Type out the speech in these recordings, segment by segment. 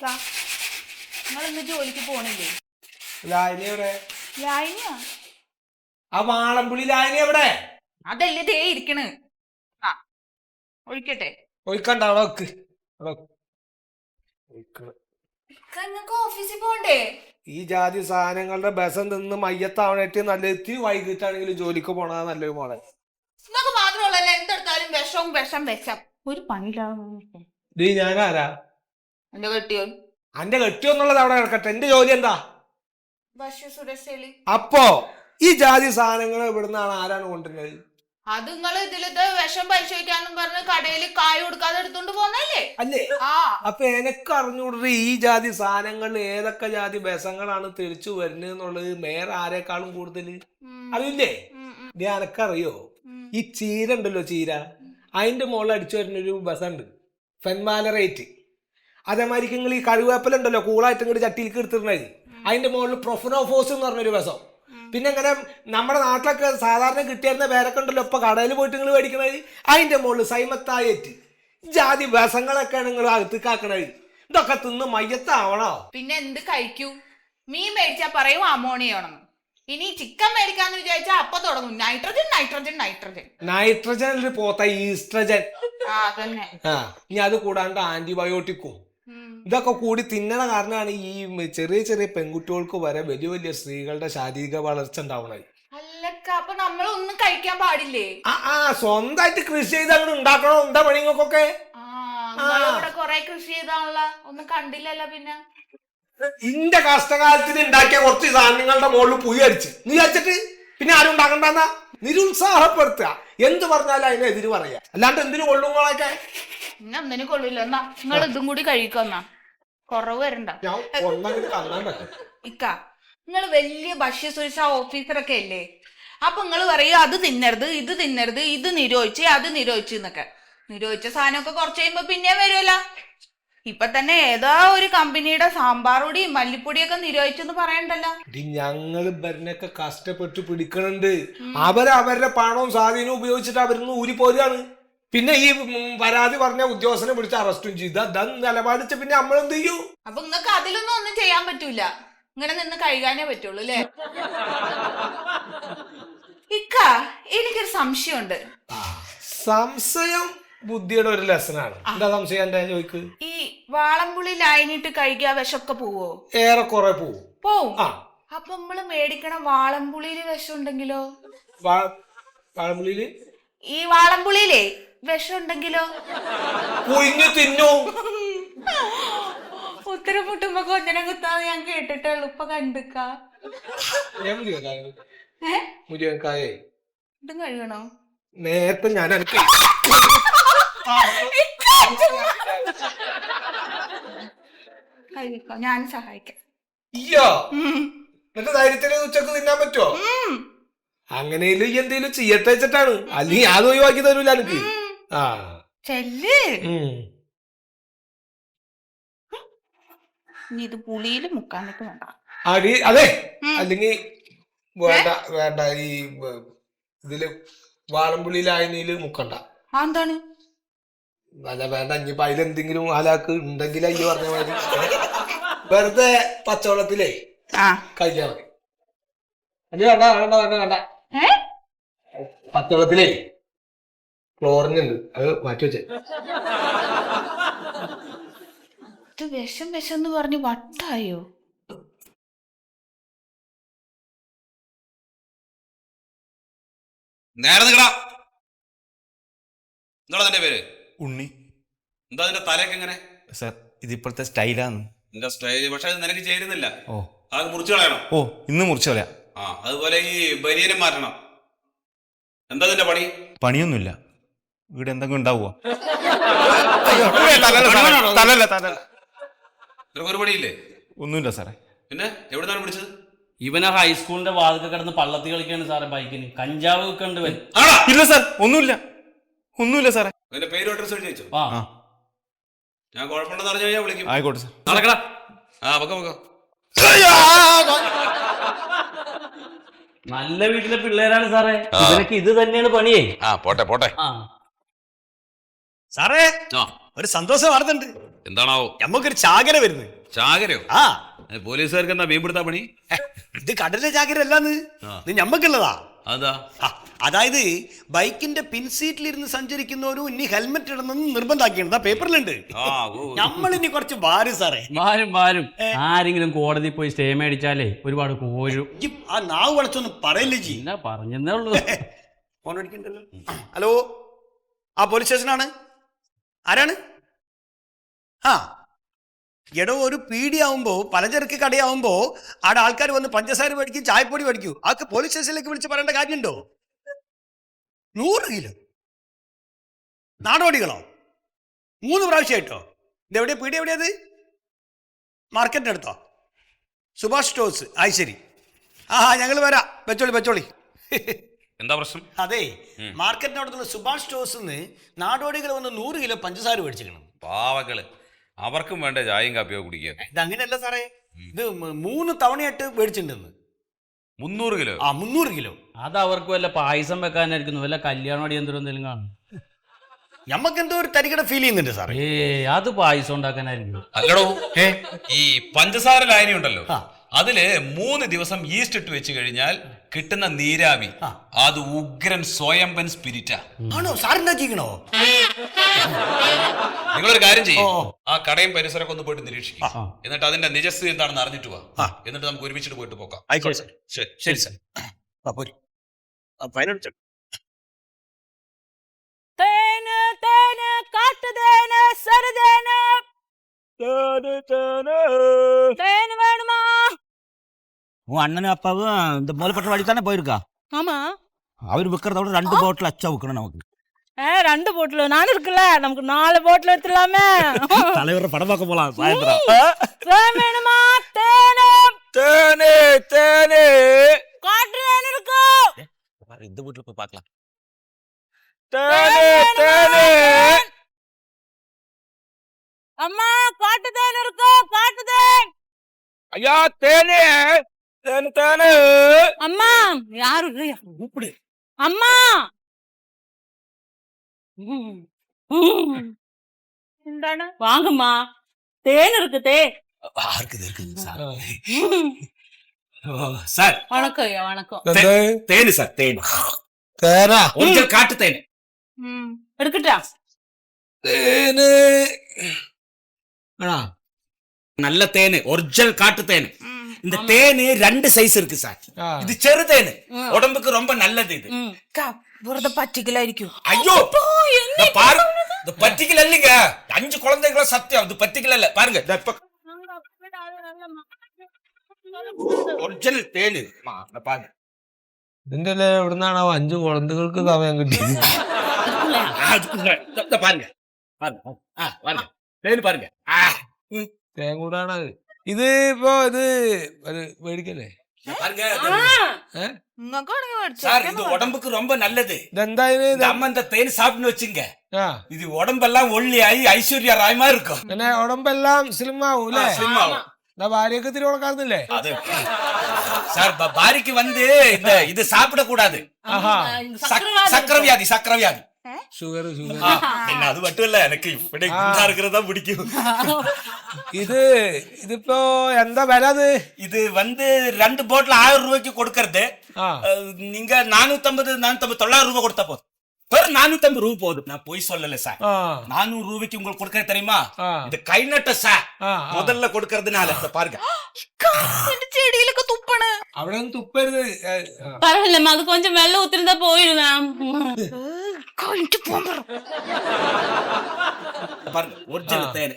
നിങ്ങൾ ഇന്ന് ജോലിക്ക് പോണില്ലേ? ലായനി എവിടെ? ലായനിയാ? ആ വാളംപുളി ലായനി എവിടെ? അതല്ലേ ദേ ഇരിക്കണ്. ആ ഒഴിക്കട്ടെ. ഒഴിക്കണ്ട, അവിടെ വെക്ക്. നിങ്ങൾക്ക് ഓഫീസിൽ പോണ്ടേ? ഈ ജാതി സാധനങ്ങളുടെ ബസം നിന്ന് മയ്യത്താവണേറ്റ് നല്ല എത്തി വൈകിട്ടാണെങ്കിലും ജോലിക്ക് പോണതാ നല്ലൊരു മോളെ. നിങ്ങൾക്ക് മാത്രമല്ലല്ലോ എന്തെടുത്താലും വിഷം. ഒരു പണിയില്ലാതെ ഞാനാരാ? എന്റെ കെട്ടിയോ? അന്റെ കെട്ടിയോന്നുള്ളത് അവിടെ കിടക്കട്ടെ. എന്റെ ജോലി എന്താ? സുരക്ഷയില്. അപ്പോ ഈ ജാതി സാധനങ്ങൾ ഇവിടുന്നാണ് ആരാണ് കൊണ്ടുവരുന്നത്? അത് നിങ്ങൾ ഇതിലത്തെ വിഷം പരിശോധിക്കാന്നും പറഞ്ഞ് കടയിൽ കായ് കൊടുക്കാതെ എടുത്തോണ്ട് പോന്നല്ലേ? അല്ലേ? അപ്പൊ എനക്ക് അറിഞ്ഞൂടത് ഈ ജാതി സാധനങ്ങൾ ഏതൊക്കെ ജാതി ബസങ്ങളാണ് തിരിച്ചു വരുന്നത് എന്നുള്ളത് വേറെ ആരെക്കാളും കൂടുതൽ അറിയില്ലേ? ഇത് എനക്കറിയോ? ഈ ചീര ഉണ്ടല്ലോ, ചീര, അതിന്റെ മുകളിൽ അടിച്ചു വരുന്നൊരു ബസുണ്ട്, ഫെൻമാലറേറ്റ്. അതേമാതിരിക്ക് നിങ്ങൾ ഈ കഴുവേപ്പല ഉണ്ടല്ലോ കൂളായിട്ട് ഇങ്ങോട്ട് ചട്ടിയിലേക്ക് എടുത്തിരുന്നത്, അതിന്റെ മുകളിൽ പ്രൊഫനോഫോസ് എന്ന് പറഞ്ഞൊരു ബസം. പിന്നെ ഇങ്ങനെ നമ്മുടെ നാട്ടിലൊക്കെ സാധാരണ കിട്ടിയിരുന്ന പേരൊക്കെ ഉണ്ടല്ലോ ഇപ്പൊ കടയിൽ പോയിട്ട് നിങ്ങൾ മേടിക്കണത്, അതിന്റെ മുകളിൽ സൈമത്തായേറ്റ് ജാതി ബസങ്ങളൊക്കെയാണ് നിങ്ങൾ അകത്തേക്കാക്കണത്. ഇതൊക്കെ തിന്ന് മയ്യത്താവണോ? പിന്നെ എന്ത് കഴിക്കൂ? മീൻ മേടിച്ചാ പറയും അമോണിയാണെന്ന്. ഇനി ചിക്കൻ മേടിക്കാന്ന് വിചാരിച്ചാ അപ്പൊ തുടങ്ങും നൈട്രജൻ ഒരു പോത്ത ഈസ്ട്രജൻ. ഇനി അത് കൂടാണ്ട് ആന്റിബയോട്ടിക്കും ഇതൊക്കെ കൂടി തിന്നണ കാരണമാണ് ഈ ചെറിയ ചെറിയ പെൺകുട്ടികൾക്ക് വരെ വലിയ വലിയ സ്ത്രീകളുടെ ശാരീരിക വളർച്ച ഉണ്ടാവണത്. അപ്പൊ നമ്മളൊന്നും കഴിക്കാൻ പാടില്ലേ? സ്വന്തമായിട്ട് കൃഷി ചെയ്ത് അങ്ങോട്ട് ഉണ്ടാക്കണോ? എന്താ പണിങ്ങൾക്കൊക്കെ കൊറേ കൃഷി ചെയ്താണല്ലോ, ഒന്നും കണ്ടില്ലല്ലോ. പിന്നെ ഇന്റെ കഷ്ടകാലത്തിന് ഉണ്ടാക്കിയ കുറച്ച് സാധനങ്ങളുടെ മുകളിൽ പുഴ അടിച്ച് നീ അടിച്ചിട്ട് പിന്നെ ആരും ഉണ്ടാക്കണ്ടെന്നാ നിരുത്സാഹപ്പെടുത്തുക. എന്ത് പറഞ്ഞാലും അതിനെതിര് പറയാ, അല്ലാണ്ട് എന്തിനു കൊള്ളുങ്ങളൊക്കെ? ഒന്നിനും കൊള്ളില്ല. എന്നാ നിങ്ങൾ ഇതും കൂടി കഴിക്കുന്ന കുറവ് വരണ്ട. ഇക്ക, നിങ്ങൾ വലിയ ഭക്ഷ്യസുരക്ഷാ ഓഫീസറൊക്കെ അല്ലേ? അപ്പൊ നിങ്ങൾ പറയും അത് തിന്നരുത്, ഇത് തിന്നരുത്, ഇത് നിരോധിച്ച് അത് നിരോധിച്ച് എന്നൊക്കെ. നിരോധിച്ച സാധനമൊക്കെ കുറച്ച് കഴിയുമ്പോ പിന്നെ വരുമല്ലോ. ഇപ്പൊ തന്നെ ഏതാ ഒരു കമ്പനിയുടെ സാമ്പാർ പൊടി മല്ലിപ്പൊടിയൊക്കെ നിരോധിച്ചെന്ന് പറയണ്ടല്ലോ. ഞങ്ങൾ ഇവരിനൊക്കെ കഷ്ടപ്പെട്ട് പിടിക്കണുണ്ട്. അവരവരുടെ പണവും സ്വാധീനവും ഉപയോഗിച്ചിട്ട് അവരിന്ന് ഊരി പോരുകയാണ്. പിന്നെ ഈ പരാതി പറഞ്ഞ ഉദ്യോഗസ്ഥനെ പിടിച്ച് അറസ്റ്റും ചെയ്ത് നിലപാടിച്ച് പിന്നെ നമ്മളെന്ത് ചെയ്യൂ? അപ്പൊ നിങ്ങൾക്ക് അതിലൊന്നും ഒന്നും ചെയ്യാൻ പറ്റൂല. ഇങ്ങനെ നിന്ന് കഴുകാനേ പറ്റുള്ളൂ അല്ലേ? ഇക്ക, എനിക്കൊരു സംശയമുണ്ട്. സംശയം ബുദ്ധിയുടെ ഒരു ലെസനാണ്. എന്താ സംശയം എന്റെ ചോദിക്ക്? ഈ വാളംപുളി ലായനിട്ട് കഴുകിയ വിഷമൊക്കെ പോവോ? ഏറെക്കുറെ പോവും. അപ്പൊ നമ്മള് മേടിക്കണ വാളംപുളിയില് വിഷം ഉണ്ടെങ്കിലോ? വാളംപുളിയില് ഈ വാളംപുളിയിലേ വിഷം ഉണ്ടെങ്കിലോ? കുഞ്ഞു തിന്നു. ഉത്തരം മുട്ടുമ്പോ കൊഞ്ഞനം കുത്താതെ ഞാൻ കേട്ടിട്ടുള്ളൂ. ഇപ്പൊ കണ്ടുക്ക ഇതും കഴുകണോ? നേരത്തെ ഞാൻ ഞാൻ സഹായിക്കാം. എന്നിട്ട് ധൈര്യത്തിന് ഉച്ചക്ക് തിന്നാൻ പറ്റുമോ? അങ്ങനെയും എന്തെങ്കിലും ചെയ്യട്ടെ വെച്ചിട്ടാണ്, അല്ലെങ്കിൽ അത് ഒഴിവാക്കി തരൂല എനിക്ക്. ഇത് പുളിയില് മുക്കാനൊക്കെ വേണ്ട. അതെ, അല്ലെങ്കിൽ വേണ്ട ഈ ഇതില് വാളംപുളി ലായനിയില് മുക്കണ്ട. എന്താണ്? അല്ല വേണ്ട, ഇനിയിപ്പോ അതിലെന്തെങ്കിലും ആലാക്ക് ഉണ്ടെങ്കിൽ അയ്യോ പറഞ്ഞ മാതിരി വെറുതെ പച്ചവെള്ളത്തിലേ കഴിക്കാൻ മതി. വേണ്ട പച്ചവെള്ളത്തിലേ ക്ലോറിൻ ഉണ്ട്, അത് മാറ്റി വെച്ചേ. ഇത് വിഷം എന്ന് പറഞ്ഞ് വട്ടായോ? നേരെ നിക്കടാ. എന്താ നിന്റെ പേര്? ഉണ്ണി. എന്താ നിന്റെ തലയൊക്കെ എങ്ങനെ? സാർ, ഇതിപ്പോഴത്തെ സ്റ്റൈലാണ്. നിന്റെ സ്റ്റൈൽ പക്ഷെ അത് നിനക്ക് ചേരുന്നില്ല. ഓ, അത് മുറിച്ചു കളയണം. ഓ, ഇന്ന് മുറിച്ചു കളയാം. അതുപോലെ ഈ ബനിയനും മാറ്റണം. എന്താ നിന്റെ പണി? പണിയൊന്നുമില്ല. ഇവിടെ എന്തെങ്കിലും ഉണ്ടാവുക? ഒരു പണിയില്ലേ? ഒന്നുമില്ല സാറേ. പിന്നെ എവിടുന്നാണ് പിടിച്ചത്? ഇവനെ ഹൈസ്കൂളിന്റെ വാതിൽ കിടന്ന് പള്ളത്തി കളിക്കാണ് സാറേ. ബൈക്കിന് കഞ്ചാവ് കണ്ടുവൻ. ഇല്ല സാർ, ഒന്നുമില്ല സാറേ. എന്റെ പേരും അഡ്രസ് എഴുതി വെച്ചോ. ഞാൻ കുഴപ്പമുണ്ടെന്ന് പറഞ്ഞു കഴിഞ്ഞാൽ വിളിക്കും. ആയിക്കോട്ടെ സാർ. നടക്കടാ. പൊക്ക നല്ല വീട്ടിലെ പിള്ളേരാണ് സാറേ. ഇവനക്ക് ഇത് തന്നെയാണ് പണിയേ. പോട്ടെ സാറേ, ഒരു സന്തോഷം വാർത്തയുണ്ട്. എന്താണാവോ? നമുക്കൊരു ചാകര വരുന്നത്. ചാകരയോ? ആ പോലീസുകാർക്ക് എന്താ മീൻ പിടുത്താ പണി? ഇത് കടലിലെ ചാകര അല്ലാന്ന്, ഇത് ഞമ്മക്കുള്ളതാ. അതാ അതായത് ബൈക്കിന്റെ പിൻസീറ്റിലിരുന്ന് സഞ്ചരിക്കുന്നവരും ഇനി ഹെൽമെറ്റ് ഇടണമെന്ന് നിർബന്ധാക്കിയാണ്. പേപ്പറിലുണ്ട്. നമ്മളിനി കുറച്ച് ഭാരം സാറേ. വാരും ആരെങ്കിലും കോടതി പോയി സ്റ്റേ മേടിച്ചാലേ ഒരുപാട് കോരും. ആ നാവ് വളച്ചൊന്നും പറയല്ലേ ജി. ഇല്ല, പറഞ്ഞതേ ഉള്ളൂ. ഫോൺ അടിക്കണ്ടല്ലോ. ഹലോ, ആ പോലീസ് സ്റ്റേഷനാണ്. ആരാണ്? ആ എടോ, ഒരു പീടിയാവുമ്പോ പലചരക്ക് കടയാവുമ്പോ അവിടെ ആൾക്കാർ വന്ന് പഞ്ചസാര മേടിക്കും, ചായപ്പൊടി മേടിക്കൂ. ആൾക്ക് പോലീസ് സ്റ്റേഷനിലേക്ക് വിളിച്ച് പറയേണ്ട കാര്യമുണ്ടോ? 100 കിലോ നാടോടികളോ? 3 പ്രാവശ്യമായിട്ടോ? ഇതെവിടെയാ പീടി? എവിടെയത്? മാർക്കറ്റിൻ്റെ അടുത്തോ? സുഭാഷ് സ്റ്റോഴ്സ്. ആയി ശരി. ഞങ്ങൾ വരാം. വെച്ചോളി. എന്താ പ്രശ്നം? അതെ, മാർക്കറ്റിനടുത്തുള്ള സുഭാഷ് സ്റ്റോഴ്സിന്ന് നാടോടികൾ വന്ന് 100 കിലോ പഞ്ചസാര മേടിച്ചിരിക്കണം. പാവകള്, അവർക്കും വേണ്ട ചായയും കാപ്പിയോ കുടിക്കുക. ഇതങ്ങനെയല്ല സാറേ, ഇത് 3 തവണയായിട്ട് മേടിച്ചിട്ടുണ്ടെന്ന്. 300 കിലോ? 300 കിലോ. അത് അവർക്ക് വല്ല പായസം വെക്കാനായിരിക്കുന്നു, വല്ല കല്യാണം അടിയന്തരം എന്തെങ്കിലും കാണും. ഞമ്മക്ക് എന്തോ ഒരു തരികട ഫീൽ ചെയ്യുന്നുണ്ട് സാറേ. അത് പായസം ഉണ്ടാക്കാനായിരിക്കും. അല്ലടോ, ഈ പഞ്ചസാര ലായനി ഉണ്ടല്ലോ, അതില് 3 ദിവസം ഈസ്റ്റ് ഇട്ട് വെച്ച് കഴിഞ്ഞാൽ കിട്ടുന്ന നീരാവി അത് ഉഗ്രൻ സ്വയംഭൻ സ്പിരിറ്റാ. ആണോ? സാറുണ്ടാക്കിക്കണോ? നിങ്ങളൊരു കാര്യം ചെയ്യും, ആ കടയും പരിസരമൊക്കെ ഒന്ന് പോയിട്ട് നിരീക്ഷിക്കും. എന്നിട്ട് അതിന്റെ നിജസ്ഥിതി എന്താണെന്ന് അറിഞ്ഞിട്ട് പോവാ. എന്നിട്ട് നമുക്ക് ഒരുമിച്ചിട്ട് പോയിട്ട് പോക്കാം. ആയിക്കോട്ടെ. ശരി സാർ. அண்ணனும் அப்பாவும் இந்த முதல்பட்ட வழி தானே போயிருக்கா? ஆமா. அவர் விற்கிறத விட 2 பாட்டில் அச்சா விற்கணும் நமக்கு. 2 பாட்டில் நானும் இருக்குல்ல, நமக்கு 4 பாட்டில் எடுத்துலாமே. தலைவரை படம் பார்க்க போலாம் சாயந்தரம். தேன் வேணுமா? தேனு காட்டு தேன் இருக்கு. இந்த வீட்டுல போய் பார்க்கலாம். அம்மா, காட்டு தேன் இருக்கு, காட்டு தேன். ஐயா, தேனே. அம்மா, யாரு கூப்பிடு. அம்மா, வாங்கம்மா, தேன் இருக்கு. சார் வணக்கம் ஐயா. வணக்கம். தேனு சார், தேனு. തേനാ? ஒரிஜினல் காட்டு தேன். எடுக்கட்டா? തേന് நல்ல தேனு, ஒரிஜினல் காட்டு தேனு. இந்த தேனு 2 சைஸ் இருக்கு சார். இது செரு தேனு, உடம்புக்கு ரொம்ப நல்லது. இது വെറുതെ പറ്റിക്കലായിരിക്കും. ஐயோ, பாரு, இது பட்டிக்கல இல்லைங்க. 5 குழந்தைங்கள சத்தியம், இது பட்டிக்கல இல்ல. பாருங்க, ஒரிஜினல் தேனு. பாருங்க, ഇതിന്റെ എവിടുന്നാണോ 5 കുഴന്തകൾക്ക് സമയം കിട്ടിയത്? பாருங்க பாருங்க தேனு பாருங்க. തേങ്ങൂടാണ് ഇത്. ഇപ്പൊ ഇത് മേടിക്കല്ലേ? பாருங்க നിങ്ങൾക്ക് വേണമെങ്കിൽ മേടിച്ചോ. சார், இது உடம்புக்கு ரொம்ப நல்லது. ഇതെന്തായാലും இந்த அம்மா இந்த தேன் சாப்பிட்டு வச்சுங்க, ആ இது உடம்பெல்லாம் ஒல்லியாயி ஐஸ்வர்யா ராய் மாதிரி இருக்கும். പിന്നെ ഉടമ്പെല്ലാം സ്ലിം ആവൂല്ലേ? slim ஆகும். ഭാര്യയൊക്കെ തിരി കൊടുക്കാറുന്നില്ലേ? அது சார், பாரிக்கு வந்து இது சாப்பிட கூடாது. ആഹാ, சக்கரவியாதி. ഷുഗർ. என்ன அது மட்டும் இல்ல, எனக்கு இப்படி குண்டா இருக்கிறதா பிடிக்கும். ഇതിപ്പോ എന്താ വില? இது வந்து 2 பாட்டில் 1000 ரூபாய்க்கு கொடுக்கறது. நீங்க 450 900 ரூபாய் கொடுத்தா போதும். வெறும் 450 ரூபாய் போதும். நான் போய் சொல்லல சார். 400 ரூபாய்க்கு உங்களுக்கு கொடுக்கறது தெரியுமா? இது கை நட்ட சார். முதல்ல கொடுக்கறதுனால பாருங்க, ചെടിയിലൊക്കെ തുപ്പണ്. അവിടെ ഒന്നും തുപ്പരുത്. பரவாயில்லம்மா, அது கொஞ்சம் வெள்ளம் ஊத்திருந்தா போயிடுவேன். பாருங்க, ஒரிஜினல் தேன்.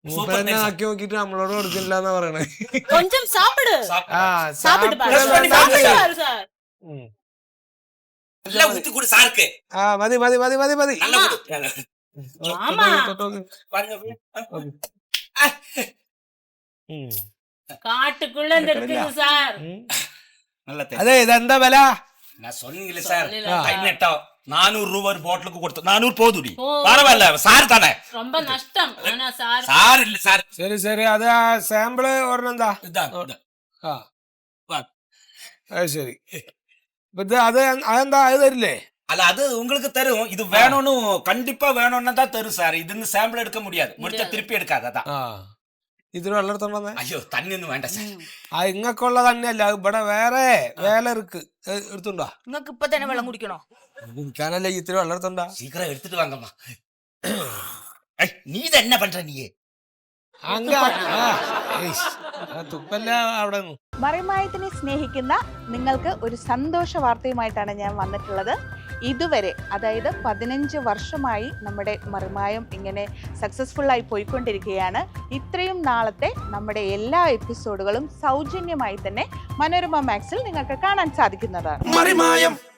മൂപ്പരെന്നെ ആക്കി നോക്കിട്ട് നമ്മളോട് കൊടുക്കില്ലാന്നാ പറയണേ. கொஞ்சம் சாப்பிடு. സാപ്പിട്ട് பாரு சார். எல்லாம் ஊத்தி கொடு சாருக்கு. മതി. நல்லா கொடு. ஆமா, பாருங்க. காட்டுக்குள்ள இருக்குது சார். நல்ல தேன். അതെ, ഇതെന്താ വില? நான் சொன்னீங்களே சார், கை நட்டா 400 ரூபாய் ஒரு பாட்டிலுக்கு கொடுத்து 400 போதுடி. பரவாயில்ல, சார் தானே. ரொம்ப நஷ்டம். ஆனா சார் இல்ல சார். ശരി. അത് ആ സാമ്പിള് ഒരെണ്ണം എന്താ? അത് ശരി. അതെന്താ, അത് തരില്ലേ? அல்ல அது உங்களுக்கு தரும். இது வேணும்னு கண்டிப்பா வேணும்னு தான் தரும் சார். இதுன்னு சாம்பிள் எடுக்க முடியாது. முடிச்சா திருப்பி எடுக்காது. அதான். ആ ഇതിന് വെള്ളം എടുത്തോണ്ടേ. ஐயோ தண்ணி ஒன்றும் வேண்டாம் சார். ആ ഇങ്ങക്കുള്ള തന്നെയല്ല, ഇവിടെ വേറെ വേല ഇருக்கு. എടുത്തുണ്ടോ? നിങ്ങൾക്ക് ഇപ്പൊ തന്നെ വെള്ളം കുടിക്കണോ? കുടിക്കാനല്ലേ ഇത്തിരി വെള്ളം എടുത്തോണ്ടാ. சீக்கிரம் எடுத்துட்டு வாங்கம்மா. நீ தான் என்ன பண்ற நீ? അങ്ങ തുപ്പല്ല അവിടെ. മറിമായത്തിനെ സ്നേഹിക്കുന്ന നിങ്ങൾക്ക് ഒരു സന്തോഷ വാർത്തയുമായിട്ടാണ് ഞാൻ വന്നിട്ടുള്ളത്. ഇതുവരെ, അതായത് 15 വർഷമായി നമ്മുടെ മറിമായം ഇങ്ങനെ സക്സസ്ഫുള്ളായി പോയിക്കൊണ്ടിരിക്കുകയാണ്. ഇത്രയും നാളത്തെ നമ്മുടെ എല്ലാ എപ്പിസോഡുകളും സൗജന്യമായി തന്നെ മനോരമ മാക്സിൽ നിങ്ങൾക്ക് കാണാൻ സാധിക്കുന്നതാണ്.